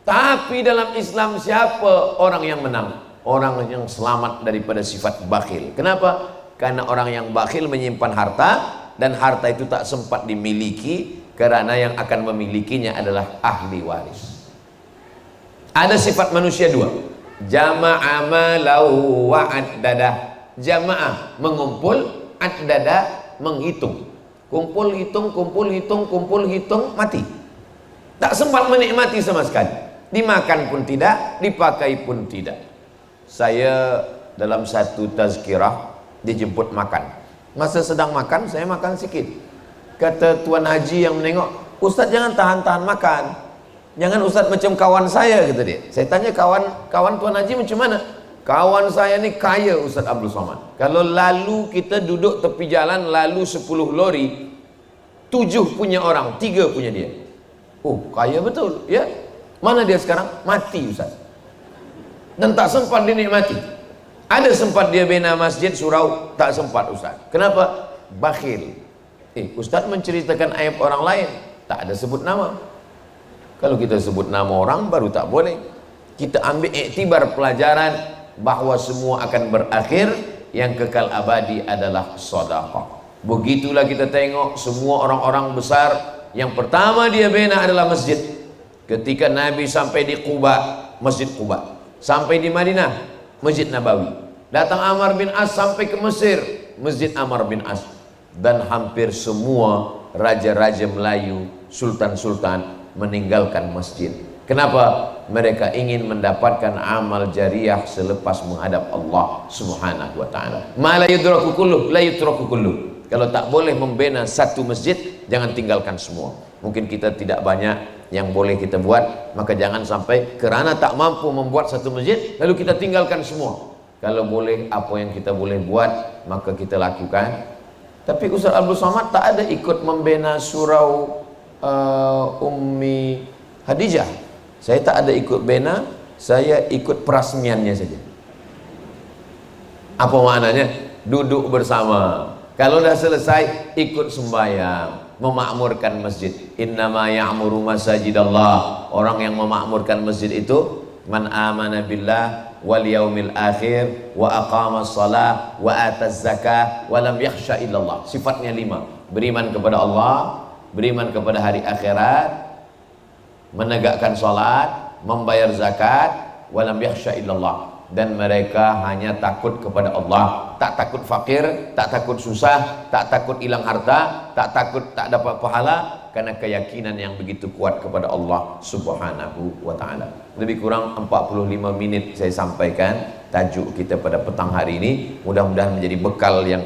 Tapi dalam Islam siapa orang yang menang? Orang yang selamat daripada sifat bakhil. Kenapa? Karena orang yang bakhil menyimpan harta, dan harta itu tak sempat dimiliki, karena yang akan memilikinya adalah ahli waris. Ada sifat manusia dua, jama'a malahu wa addada. Jamaah mengumpul, addada menghitung. Kumpul hitung, kumpul hitung, kumpul hitung, mati. Tak sempat menikmati sama sekali. Dimakan pun tidak, dipakai pun tidak. Saya dalam satu tazkirah dijemput makan. Masa sedang makan, saya makan sikit. Kata Tuan Haji yang menengok, Ustaz jangan tahan-tahan makan. Jangan Ustaz macam kawan saya, kata dia. Saya tanya kawan Tuan Haji macam mana? Kawan saya ni kaya Ustaz Abdul Somad. Kalau lalu kita duduk tepi jalan, lalu 10 lori, 7 punya orang, 3 punya dia. Oh, kaya betul, ya. Mana dia sekarang? Mati Ustaz. Dan tak sempat dinikmati. Ada sempat dia bina masjid surau, tak sempat Ustaz. Kenapa? Bakhil. Ustaz menceritakan aib orang lain, tak ada sebut nama. Kalau kita sebut nama orang baru tak boleh. Kita ambil iktibar pelajaran bahwa semua akan berakhir, yang kekal abadi adalah sedekah. Begitulah kita tengok semua orang-orang besar, yang pertama dia bina adalah masjid. Ketika Nabi sampai di Quba, Masjid Quba. Sampai di Madinah, Masjid Nabawi. Datang Amr bin As sampai ke Mesir, Masjid Amr bin As. Dan hampir semua raja-raja Melayu, sultan-sultan meninggalkan masjid. Kenapa? Mereka ingin mendapatkan amal jariah selepas menghadap Allah Subhanahu wa taala. Ma la yudraku kulluh, la yutraku kulluh. Kalau tak boleh membina satu masjid, jangan tinggalkan semua. Mungkin kita tidak banyak yang boleh kita buat, maka jangan sampai kerana tak mampu membuat satu masjid lalu kita tinggalkan semua. Kalau boleh apa yang kita boleh buat maka kita lakukan. Tapi Ustaz Abdul Somad tak ada ikut membina surau Ummi Hadijah. Saya tak ada ikut bina, saya ikut perasmiannya saja. Apa maknanya? Duduk bersama. Kalau dah selesai ikut sembahyang, memakmurkan masjid. Innama ya'muru masajidallah. Orang yang memakmurkan masjid itu man amana billah wal yaumil akhir wa aqamas salah wa ataz zakah wa lam yakhsha illallah. Sifatnya 5. Beriman kepada Allah, beriman kepada hari akhirat, menegakkan salat, membayar zakat, wa lam yakhsha illallah. Dan mereka hanya takut kepada Allah, tak takut fakir, tak takut susah, tak takut hilang harta, tak takut tak dapat pahala, karena keyakinan yang begitu kuat kepada Allah Subhanahu wa taala. Lebih kurang 45 menit saya sampaikan tajuk kita pada petang hari ini. Mudah-mudahan menjadi bekal yang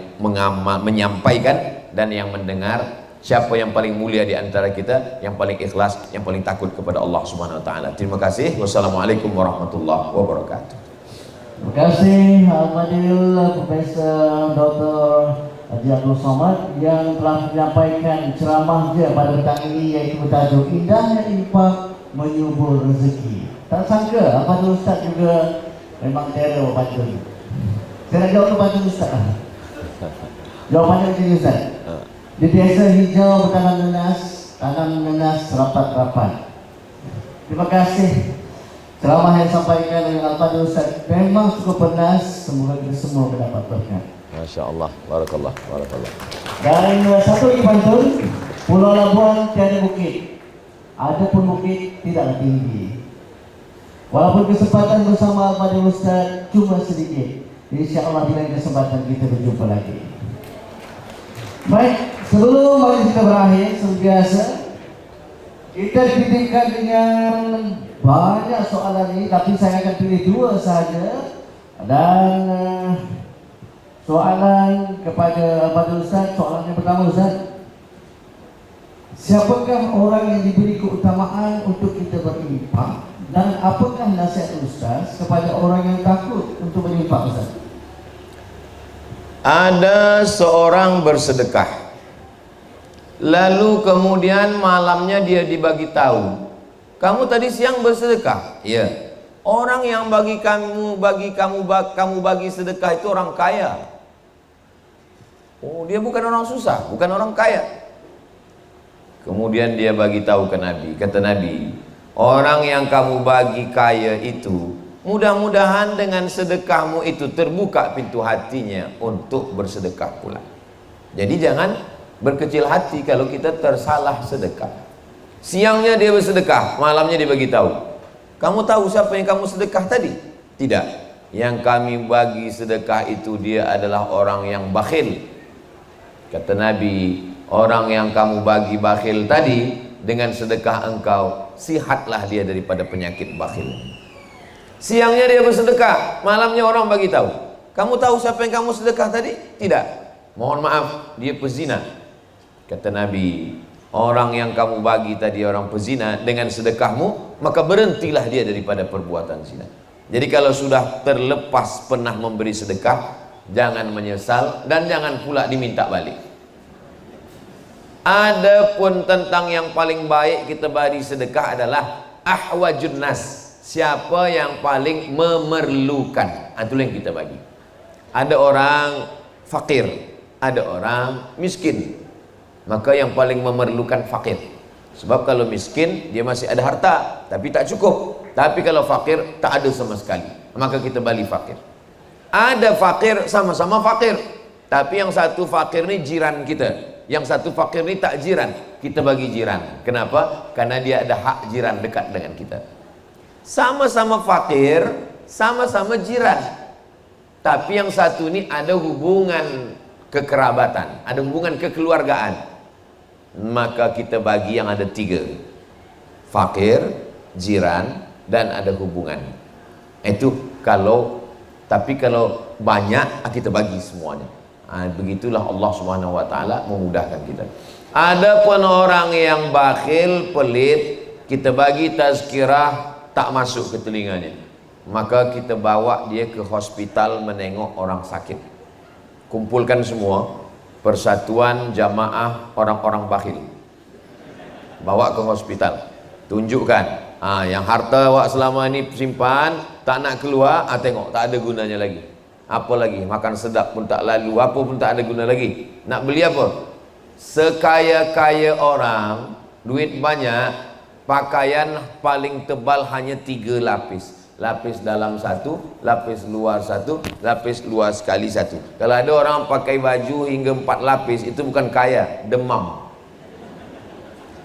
menyampaikan dan yang mendengar. Siapa yang paling mulia di antara kita, yang paling ikhlas, yang paling takut kepada Allah Subhanahu wa taala. Terima kasih. Wassalamualaikum warahmatullahi wabarakatuh. Terima kasih Al-Fadil Profesor Dr. Haji Abdul Somad yang telah menyampaikan ceramahnya pada petang ini, yaitu bertajuk Indahnya Infak Menyubur Rezeki. Tak sangka Al-Fadil Ustaz juga memang teror Al-Fadil. Saya nak jawab Al-Fadil Ustaz. Jawapannya macam ni Ustaz. Dia biasa hijau bertanam nenas rapat-rapat. Terima kasih. Ceramah yang disampaikan oleh Al-Fadil Ustaz memang cukup penas. Semoga kita semua mendapat berkat. Masya Allah, barakallah, barakallah. Dan satu lagi pantun, Pulau Labuan tiada bukit, ada pun bukit tidaklah tinggi. Walaupun kesempatan bersama Al-Fadil Ustaz cuma sedikit, insya Allah di lain kesempatan kita berjumpa lagi. Baik, sebelum majlis kita berakhir, seperti biasa kita dipilihkan dengan banyak soalan ini, tapi saya akan pilih 2 sahaja. Dan soalan kepada Al-Fadil Ustaz, soalan yang pertama Ustaz, siapakah orang yang diberi keutamaan untuk kita berinfak, dan apakah nasihat Ustaz kepada orang yang takut untuk berinfak Ustaz? Ada seorang bersedekah, lalu kemudian malamnya dia dibagi tahu, kamu tadi siang bersedekah. Ya. Orang yang kamu bagi sedekah itu orang kaya. Oh, dia bukan orang susah, bukan orang kaya. Kemudian dia bagi tahu ke Nabi. Kata Nabi, orang yang kamu bagi kaya itu, mudah-mudahan dengan sedekahmu itu terbuka pintu hatinya untuk bersedekah pula. Jadi jangan berkecil hati kalau kita tersalah sedekah. Siangnya dia bersedekah, malamnya dia bagi tahu. Kamu tahu siapa yang kamu sedekah tadi? Tidak. Yang kami bagi sedekah itu dia adalah orang yang bakhil. Kata Nabi, orang yang kamu bagi bakhil tadi, dengan sedekah engkau, sihatlah dia daripada penyakit bakhil. Siangnya dia bersedekah, malamnya orang bagi tahu. Kamu tahu siapa yang kamu sedekah tadi? Tidak. Mohon maaf, dia pezina. Kata Nabi, orang yang kamu bagi tadi orang pezina, dengan sedekahmu maka berhentilah dia daripada perbuatan zina. Jadi kalau sudah terlepas pernah memberi sedekah, jangan menyesal dan jangan pula diminta balik. Adapun tentang yang paling baik kita bagi sedekah adalah ahwajun nas, siapa yang paling memerlukan, itulah yang kita bagi. Ada orang fakir, ada orang miskin, maka yang paling memerlukan fakir. Sebab kalau miskin dia masih ada harta tapi tak cukup, tapi kalau fakir tak ada sama sekali, maka kita bagi fakir. Ada fakir, sama-sama fakir, tapi yang satu fakir ni jiran kita, yang satu fakir ni tak jiran, kita bagi jiran. Kenapa? Karena dia ada hak jiran dekat dengan kita. sama-sama fakir, sama-sama jiran. Tapi yang satu ini ada hubungan kekerabatan, ada hubungan kekeluargaan. Maka kita bagi yang ada 3. Fakir, jiran, dan ada hubungan. Itu kalau, tapi kalau banyak kita bagi semuanya. Begitulah Allah Subhanahu wa taala memudahkan kita. Ada pun orang yang bakhil, pelit, kita bagi tazkirah tak masuk ke telinganya, maka kita bawa dia ke hospital menengok orang sakit. Kumpulkan semua persatuan jamaah orang-orang bakhil, bawa ke hospital, tunjukkan yang harta awak selama ini simpan tak nak keluar, tengok tak ada gunanya lagi. Apa lagi? Makan sedap pun tak lalu, apa pun tak ada guna lagi. Nak beli apa? Sekaya-kaya orang, duit banyak, pakaian paling tebal hanya 3 lapis. Lapis dalam 1, lapis luar 1, lapis luar sekali 1. Kalau ada orang pakai baju hingga 4 lapis, itu bukan kaya, demam.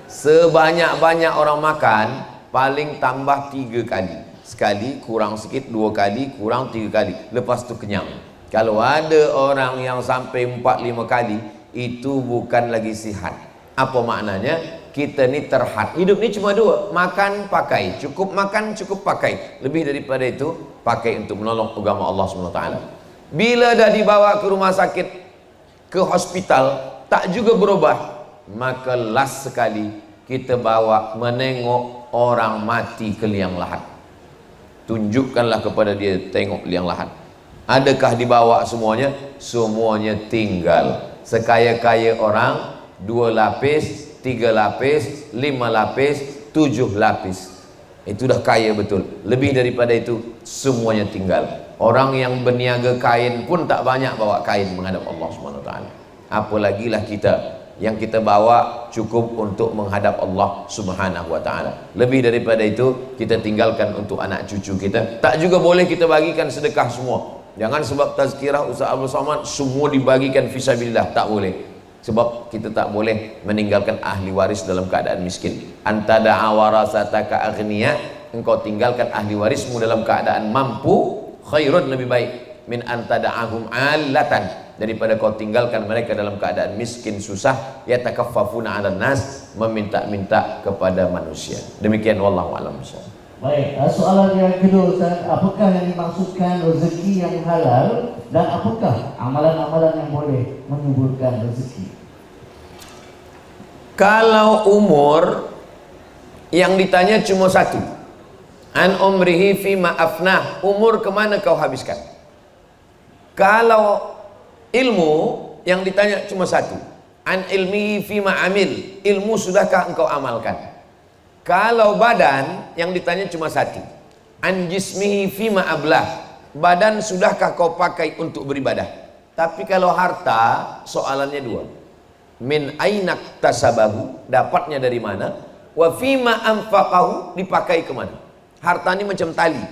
Sebanyak-banyak orang makan, paling tambah 3 kali. Sekali kurang sikit, 2 kali kurang 3 kali, lepas tu kenyang. Kalau ada orang yang sampai 4-5 kali, itu bukan lagi sihat. Apa maknanya? Kita ni terhad. Hidup ni cuma 2, makan pakai, cukup makan cukup pakai. Lebih daripada itu pakai untuk menolong agama Allah SWT. Bila dah dibawa ke rumah sakit, ke hospital, tak juga berubah, maka last sekali kita bawa menengok orang mati ke liang lahat. Tunjukkanlah kepada dia, tengok liang lahat. Adakah dibawa semuanya? Semuanya tinggal. Sekaya-kaya orang, 2 lapis, 3 lapis, 5 lapis, 7 lapis. Itu dah kaya betul. Lebih daripada itu semuanya tinggal. Orang yang berniaga kain pun tak banyak bawa kain menghadap Allah SWT. Apalagilah kita, yang kita bawa cukup untuk menghadap Allah Subhanahu wa taala. Lebih daripada itu kita tinggalkan untuk anak cucu kita. Tak juga boleh kita bagikan sedekah semua. Jangan sebab tazkirah Ustaz Abdul Somad semua dibagikan fisabilillah, tak boleh. Sebab kita tak boleh meninggalkan ahli waris dalam keadaan miskin. Antada'a warasataka aghniya, engkau tinggalkan ahli warismu dalam keadaan mampu, khairun, lebih baik min antada'ahum alatan, daripada kau tinggalkan mereka dalam keadaan miskin susah, yatakaffafuna 'alan nas, meminta-minta kepada manusia. Demikian wallahu a'lam bishawab. Baik, soalan yang kedua Ustaz, apakah yang dimaksudkan rezeki yang halal dan apakah amalan-amalan yang boleh menyuburkan rezeki? Kalau umur yang ditanya cuma 1, an umrihi fima afnah, umur kemana kau habiskan. Kalau ilmu yang ditanya cuma 1, an ilmihi fima amil, ilmu sudahkah engkau amalkan. Kalau badan yang ditanya cuma 1, an jismihi fima ablah, badan sudahkah kau pakai untuk beribadah. Tapi kalau harta soalannya 2, min ainak tasabahu, dapatnya dari mana, wa fima anfaqahu, dipakai kemana. Harta ini macam tali,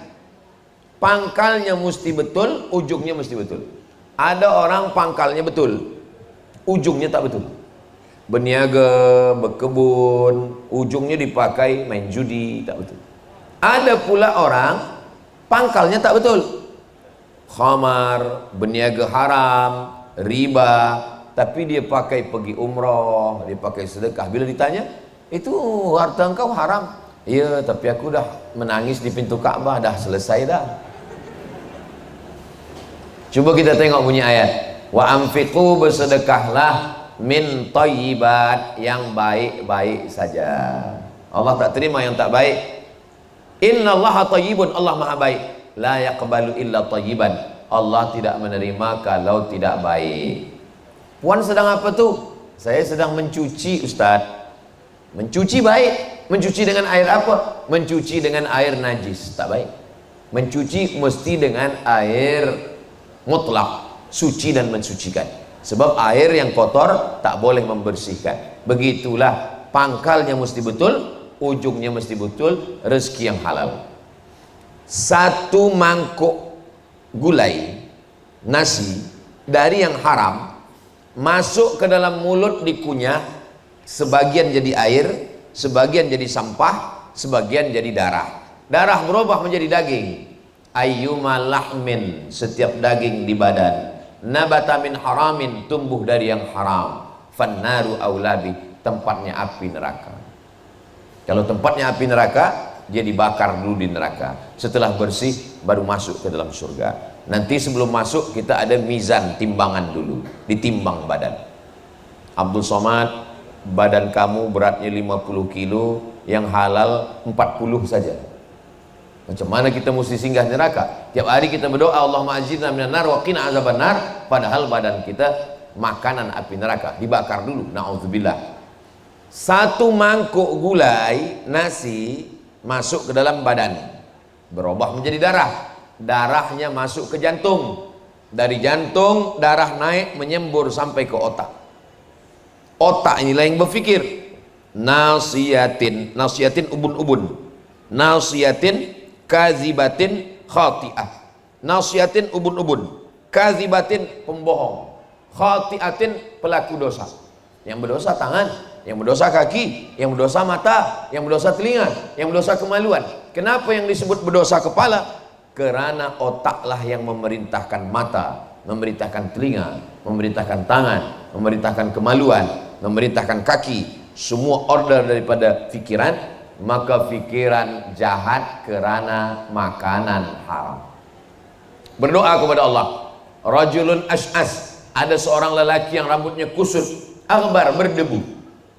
pangkalnya mesti betul, ujungnya mesti betul. Ada orang pangkalnya betul, ujungnya tak betul. Berniaga, berkebun, ujungnya dipakai main judi, tak betul. Ada pula orang pangkalnya tak betul, khamar, berniaga haram, riba, tapi dia pakai pergi umrah, dia pakai sedekah. Bila ditanya, itu harta engkau haram. Ya, tapi aku dah menangis di pintu Ka'bah, dah selesai dah. Cuba kita tengok bunyi ayat, wa anfiqu, bersedekahlah, min thayyibat, yang baik-baik saja. Allah tak terima yang tak baik. Innallaha thayyibun, Allah maha baik. La yaqbalu illa thayyiban, Allah tidak menerima kalau tidak baik. Puan sedang apa tu? Saya sedang mencuci Ustaz. Mencuci baik. Mencuci dengan air apa? Mencuci dengan air najis, tak baik. Mencuci mesti dengan air mutlak, suci dan mensucikan. Sebab air yang kotor tak boleh membersihkan. Begitulah, pangkalnya mesti betul, ujungnya mesti betul, rezeki yang halal. 1 mangkuk gulai nasi dari yang haram masuk ke dalam mulut, dikunyah, sebagian jadi air, sebagian jadi sampah, sebagian jadi darah. Darah berubah menjadi daging. Ayyuma lahmin, setiap daging di badan, nabata min haramin, tumbuh dari yang haram, fannaru aulabi, tempatnya api neraka. Kalau tempatnya api neraka, dia dibakar dulu di neraka. Setelah bersih baru masuk ke dalam surga. Nanti sebelum masuk kita ada mizan, timbangan dulu, ditimbang badan. Abdul Somad, badan kamu beratnya 50 kilo, yang halal 40 saja. Macam mana kita mesti singgah neraka? Tiap hari kita berdoa, Allahumma ajirna minan nar wa qina azabannar, padahal badan kita makanan api neraka, dibakar dulu. Nauzubillah. Satu mangkuk gulai nasi masuk ke dalam badan, berubah menjadi darah. Darahnya masuk ke jantung. Dari jantung darah naik menyembur sampai ke otak. Otak inilah yang berfikir. Nasiyatin, nasiyatin ubun-ubun. Nasiyatin kazibatin khati'ah. Nasiyatin ubun-ubun, kazibatin pembohong, khati'atin pelaku dosa. Yang berdosa tangan, yang berdosa kaki, yang berdosa mata, yang berdosa telinga, yang berdosa kemaluan. Kenapa yang disebut berdosa kepala? Karena otaklah yang memerintahkan mata, memerintahkan telinga, memerintahkan tangan, memerintahkan kemaluan, memerintahkan kaki. Semua order daripada fikiran. Maka fikiran jahat kerana makanan haram. Berdoa kepada Allah. Rajulun ash'as, ada seorang lelaki yang rambutnya kusut, aghbar, berdebu.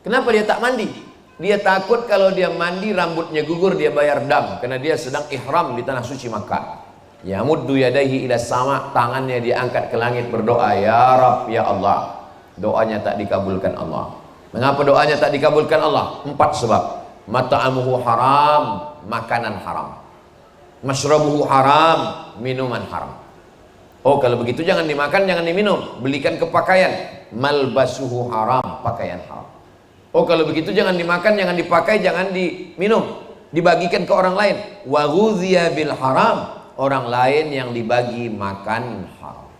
Kenapa dia tak mandi? Dia takut kalau dia mandi rambutnya gugur, dia bayar dam, karena dia sedang ihram di tanah suci Makkah. Yamuddu yadaihi ila sama, tangannya dia angkat ke langit berdoa, ya Rabb, ya Allah. Doanya tak dikabulkan Allah. Mengapa doanya tak dikabulkan Allah? 4 sebab. Mata'amuhu haram, makanan haram. Masyrabuhu haram, minuman haram. Oh, kalau begitu jangan dimakan, jangan diminum. Belikan ke pakaian. Malbasuhu haram, pakaian haram. Oh, kalau begitu jangan dimakan, jangan dipakai, jangan diminum. Dibagikan ke orang lain. Wa ghudhiya bil haram, orang lain yang dibagi makan haram.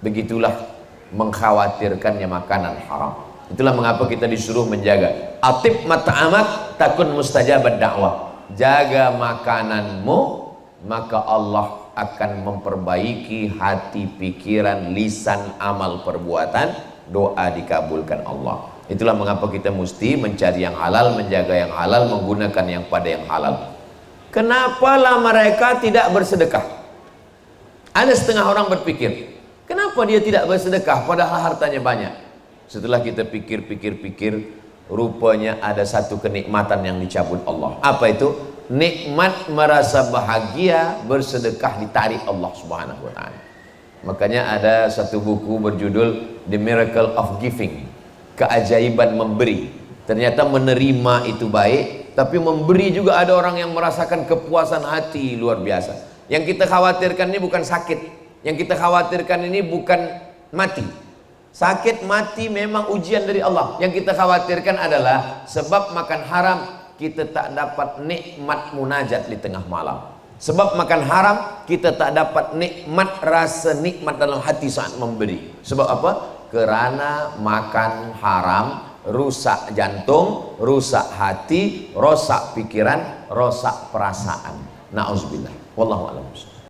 Begitulah mengkhawatirkannya makanan haram. Itulah mengapa kita disuruh menjaga. Atib mata'amak takun mustajabad dakwah. Jaga makananmu, maka Allah akan memperbaiki hati, pikiran, lisan, amal, perbuatan. Doa dikabulkan Allah. Itulah mengapa kita mesti mencari yang halal, menjaga yang halal, menggunakan yang pada yang halal. Kenapalah mereka tidak bersedekah? Ada setengah orang berpikir, kenapa dia tidak bersedekah padahal hartanya banyak? Setelah kita pikir-pikir, rupanya ada satu kenikmatan yang dicabut Allah. Apa itu? Nikmat merasa bahagia bersedekah ditarik Allah Subhanahu wa ta'ala. Makanya ada satu buku berjudul The Miracle of Giving, keajaiban memberi. Ternyata menerima itu baik, tapi memberi juga ada orang yang merasakan kepuasan hati luar biasa. Yang kita khawatirkan ini bukan sakit, yang kita khawatirkan ini bukan mati. Sakit mati memang ujian dari Allah. Yang kita khawatirkan adalah sebab makan haram kita tak dapat nikmat munajat di tengah malam. Sebab makan haram kita tak dapat nikmat, rasa nikmat dalam hati saat memberi. Sebab apa? Kerana makan haram rusak jantung, rusak hati, rusak pikiran, rusak perasaan. Na'udzubillah. Wallahu a'lam.